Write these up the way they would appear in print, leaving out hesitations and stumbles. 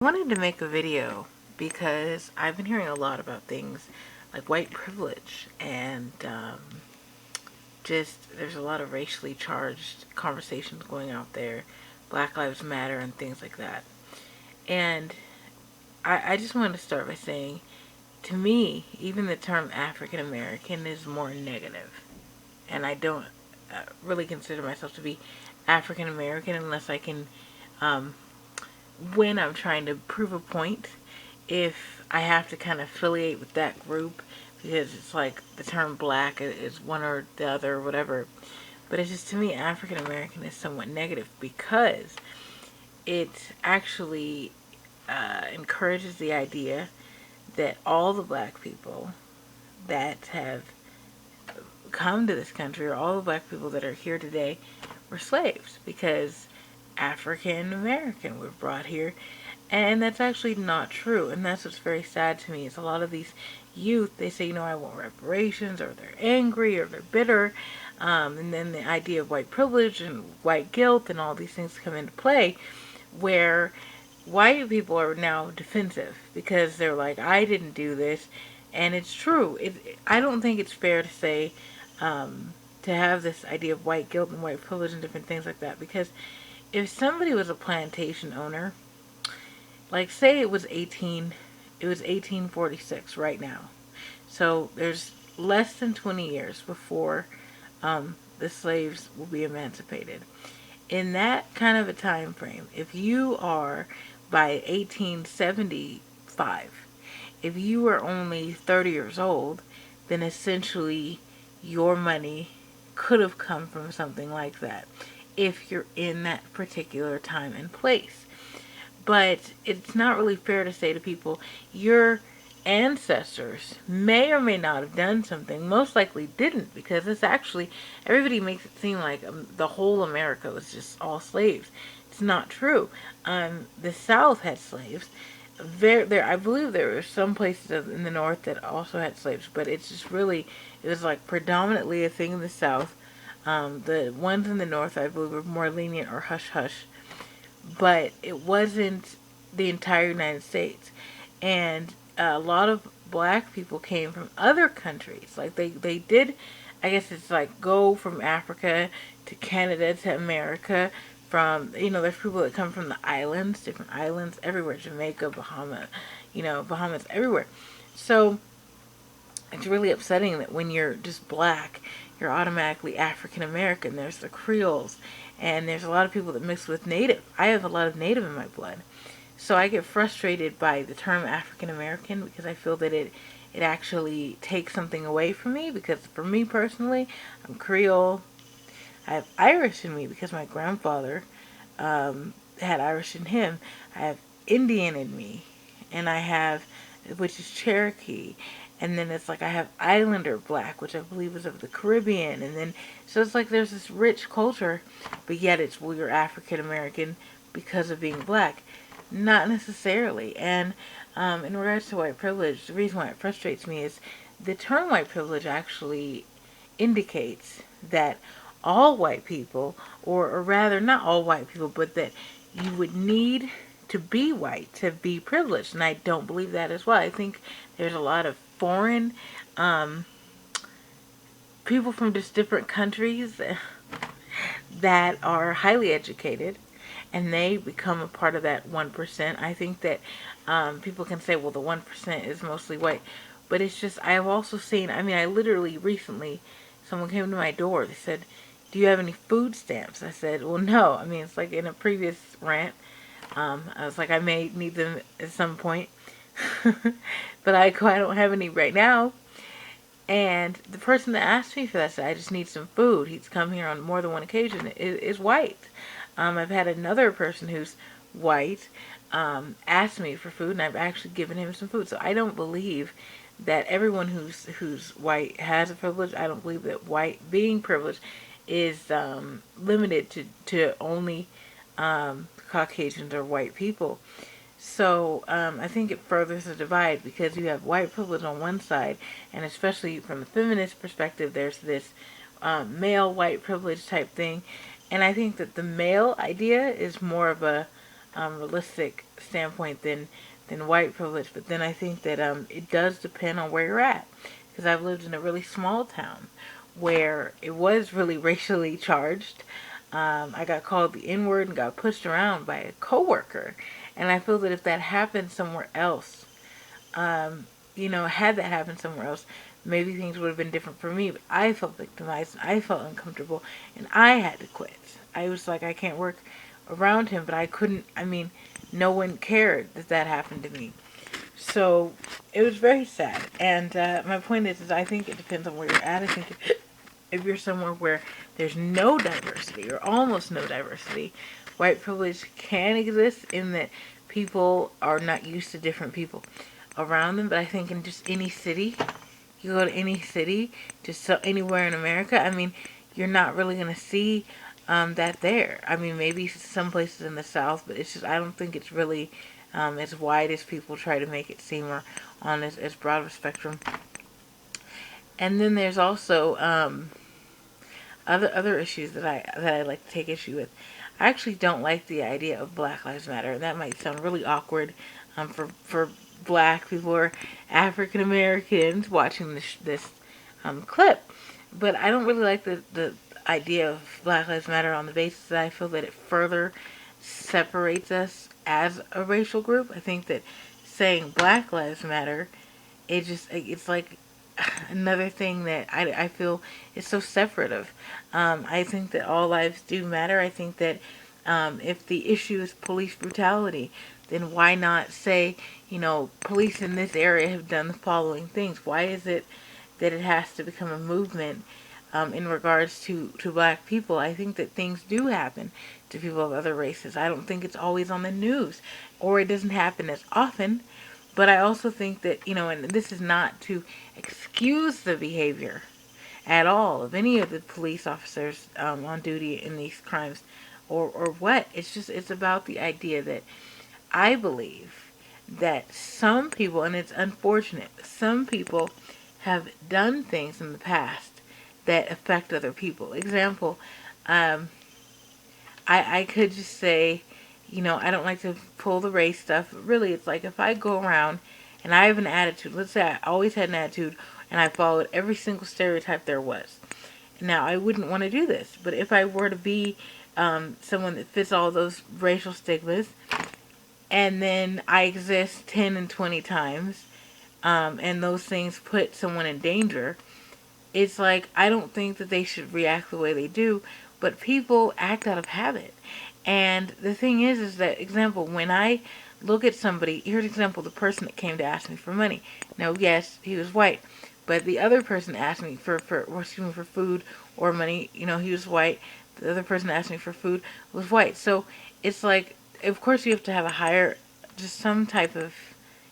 I wanted to make a video because I've been hearing a lot about things like white privilege and just there's a lot of racially charged conversations going out there, Black Lives Matter and things like that. And I just want to start by saying, to me, even the term African American is more negative. And I don't really consider myself to be African American unless I can, um, when I'm trying to prove a point, if I have to kind of affiliate with that group because it's like the term black is one or the other or whatever. But it's just, to me, African American is somewhat negative because it actually encourages the idea that all the black people that have come to this country, or all the black people that are here today, were slaves because African American were brought here. And that's actually not true. And that's what's very sad to me is a lot of these youth, they say, I want reparations, or they're angry, or they're bitter. And then the idea of white privilege and white guilt and all these things come into play where white people are now defensive because they're like, I didn't do this. And it's true. I don't think it's fair to say, to have this idea of white guilt and white privilege and different things like that, because if somebody was a plantation owner, like say it was 1846 right now. So there's less than 20 years before the slaves will be emancipated. In that kind of a time frame, if you are by 1875, if you were only 30 years old, then essentially your money could have come from something like that if you're in that particular time and place. But it's not really fair to say to people, your ancestors may or may not have done something, most likely didn't, because it's actually, everybody makes it seem like the whole America was just all slaves. It's not true. The South had slaves. I believe there were some places in the North that also had slaves, but it's just really, it was like predominantly a thing in the South. The ones in the North, I believe, were more lenient or hush hush, but it wasn't the entire United States. And a lot of black people came from other countries. Like they did, I guess it's like go from Africa to Canada to America. From, there's people that come from the islands, different islands everywhere, Jamaica, Bahamas, everywhere. So it's really upsetting that when you're just black, you're automatically African American. There's the Creoles, and there's a lot of people that mix with Native. I have a lot of Native in my blood. So I get frustrated by the term African American because I feel that it actually takes something away from me, because for me personally, I'm Creole. I have Irish in me because my grandfather had Irish in him. I have Indian in me, and I have, which is Cherokee, and then it's like I have Islander black, which I believe is of the Caribbean, and then so it's like there's this rich culture, but yet it's, well, you're African American because of being black. Not necessarily. And in regards to white privilege, the reason why it frustrates me is the term white privilege actually indicates that all white people, or rather, not all white people, but that you would need to be white to be privileged. And I don't believe that as well. I think there's a lot of foreign people from just different countries that are highly educated, and they become a part of that 1%. I think that people can say, well, the 1% is mostly white. But it's just, I've also seen, I literally recently, someone came to my door. They said, do you have any food stamps? I said, well, no. It's like in a previous rant. I was like, I may need them at some point. But I don't have any right now. And the person that asked me for that said, I just need some food. He's come here on more than one occasion. Is white. I've had another person who's white ask me for food, and I've actually given him some food. So I don't believe that everyone who's white has a privilege. I don't believe that white being privileged is limited to only Caucasians or white people. So I think it furthers the divide because you have white privilege on one side, and especially from the feminist perspective, there's this male white privilege type thing. And I think that the male idea is more of realistic standpoint than white privilege. But then I think that it does depend on where you're at, because I've lived in a really small town where it was really racially charged. I got called the N word and got pushed around by a coworker, and I feel that if that happened somewhere else, had that happened somewhere else, maybe things would have been different for me. But I felt victimized, and I felt uncomfortable, and I had to quit. I was like, I can't work around him, but I couldn't. I mean, no one cared that that happened to me. So it was very sad. And my point is I think it depends on where you're at. I think if you're somewhere where there's no diversity or almost no diversity, white privilege can exist in that people are not used to different people around them. But I think in just any city, you go to any city, just anywhere in America, I mean, you're not really going to see that there. I mean, maybe some places in the South, but it's just, I don't think it's really as wide as people try to make it seem, or on as broad of a spectrum. And then there's also other issues that I like to take issue with. I actually don't like the idea of Black Lives Matter, and that might sound really awkward for Black people or African Americans watching this clip, but I don't really like the idea of Black Lives Matter on the basis that I feel that it further separates us as a racial group. I think that saying Black Lives Matter, it's like another thing that I feel is so separative. I think that all lives do matter. I think that if the issue is police brutality, then why not say, police in this area have done the following things? Why is it that it has to become a movement in regards to black people? I think that things do happen to people of other races. I don't think it's always on the news, or it doesn't happen as often. But I also think that, and this is not to excuse the behavior at all of any of the police officers on duty in these crimes, or what. It's about the idea that I believe that some people, and it's unfortunate, some people have done things in the past that affect other people. Example, I could just say, I don't like to pull the race stuff. But really, it's like if I go around and I have an attitude, let's say I always had an attitude and I followed every single stereotype there was. Now, I wouldn't want to do this, but if I were to be someone that fits all those racial stigmas, and then I exist 10 and 20 times, and those things put someone in danger, it's like, I don't think that they should react the way they do, but people act out of habit. And the thing is that, example, when I look at somebody, here's an example, the person that came to ask me for money. Now, yes, he was white, but the other person asked me for food or money, he was white. The other person asked me for food was white. So it's like, of course you have to have a higher, just some type of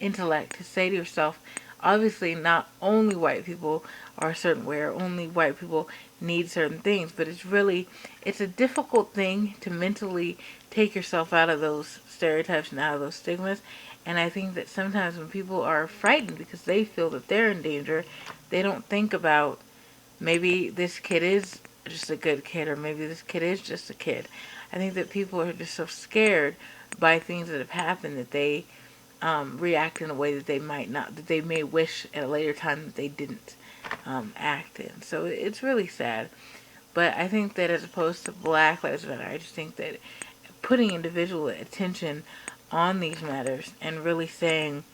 intellect to say to yourself, obviously not only white people are a certain way, or only white people need certain things, but it's a difficult thing to mentally take yourself out of those stereotypes and out of those stigmas. And I think that sometimes when people are frightened because they feel that they're in danger, they don't think about, maybe this kid is just a good kid, or maybe this kid is just a kid. I think that people are just so scared by things that have happened that they react in a way that they might not, that they may wish at a later time that they didn't act in. So it's really sad. But I think that as opposed to Black Lives Matter, I just think that putting individual attention on these matters and really saying,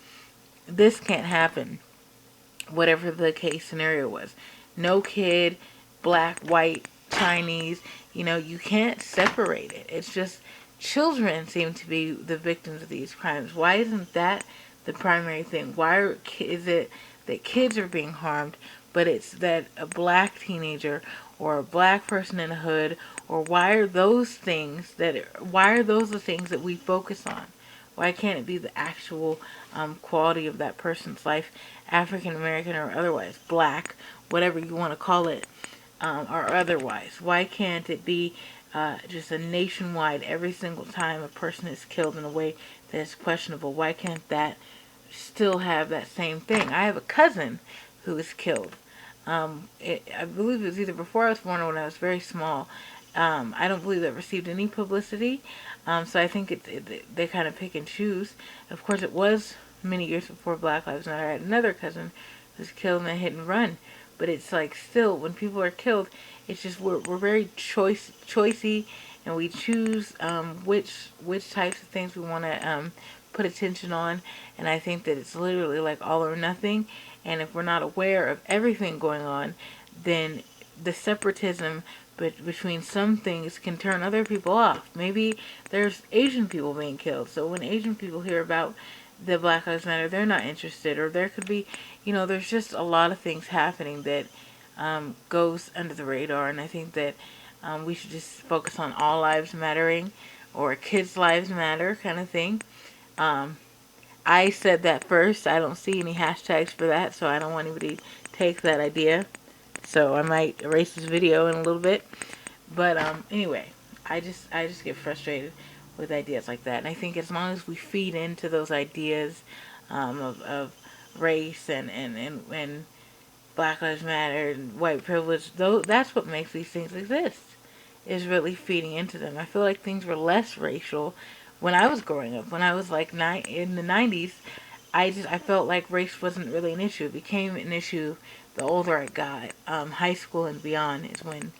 this can't happen, whatever the case scenario was. No kid, black, white, Chinese, you can't separate it. It's just children seem to be the victims of these crimes. Why isn't that the primary thing? Why is it that kids are being harmed, but it's that a black teenager or a black person in a hood, or why are those the things that we focus on? Why can't it be the actual quality of that person's life, African American or otherwise, black, whatever you want to call it, or otherwise? Why can't it be just a nationwide, every single time a person is killed in a way that is questionable? Why can't that still have that same thing? I have a cousin who was killed. I believe it was either before I was born or when I was very small. I don't believe that received any publicity. So I think they kind of pick and choose. Of course, it was many years before Black Lives Matter. I had another cousin who was killed in a hit and run. But it's like still, when people are killed, it's just we're very choicey, and we choose which types of things we want to put attention on. And I think that it's literally like all or nothing. And if we're not aware of everything going on, then the separatism between some things can turn other people off. Maybe there's Asian people being killed, so when Asian people hear about the Black Lives Matter, they're not interested. Or there could be, there's just a lot of things happening that goes under the radar. And I think that we should just focus on all lives mattering, or kids' lives matter kind of thing. I said that first. I don't see any hashtags for that, so I don't want anybody to take that idea. So I might erase this video in a little bit. But anyway, I just get frustrated with ideas like that. And I think as long as we feed into those ideas of race and Black Lives Matter and white privilege, though, that's what makes these things exist, is really feeding into them. I feel like things were less racial when I was growing up. When I was like in the 90s, I felt like race wasn't really an issue. It became an issue the older I got. High school and beyond is when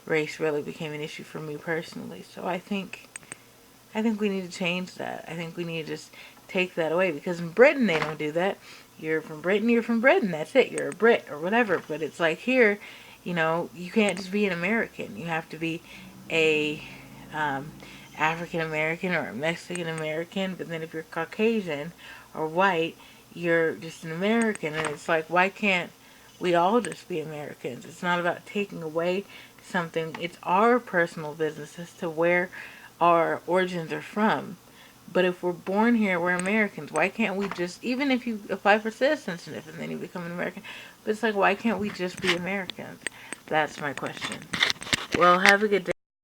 race really became an issue for me personally. So I think we need to change that. I think we need to just take that away, because in Britain they don't do that. You're from Britain, you're from Britain. That's it. You're a Brit or whatever. But it's like here, you can't just be an American. You have to be a African American or a Mexican American. But then if you're Caucasian or white, you're just an American. And it's like, why can't we all just be Americans? It's not about taking away something. It's our personal business as to where our origins are from. But if we're born here, we're Americans. Why can't we just, even if you apply for citizenship and then you become an American, but it's like, why can't we just be Americans? That's my question. Well, have a good day.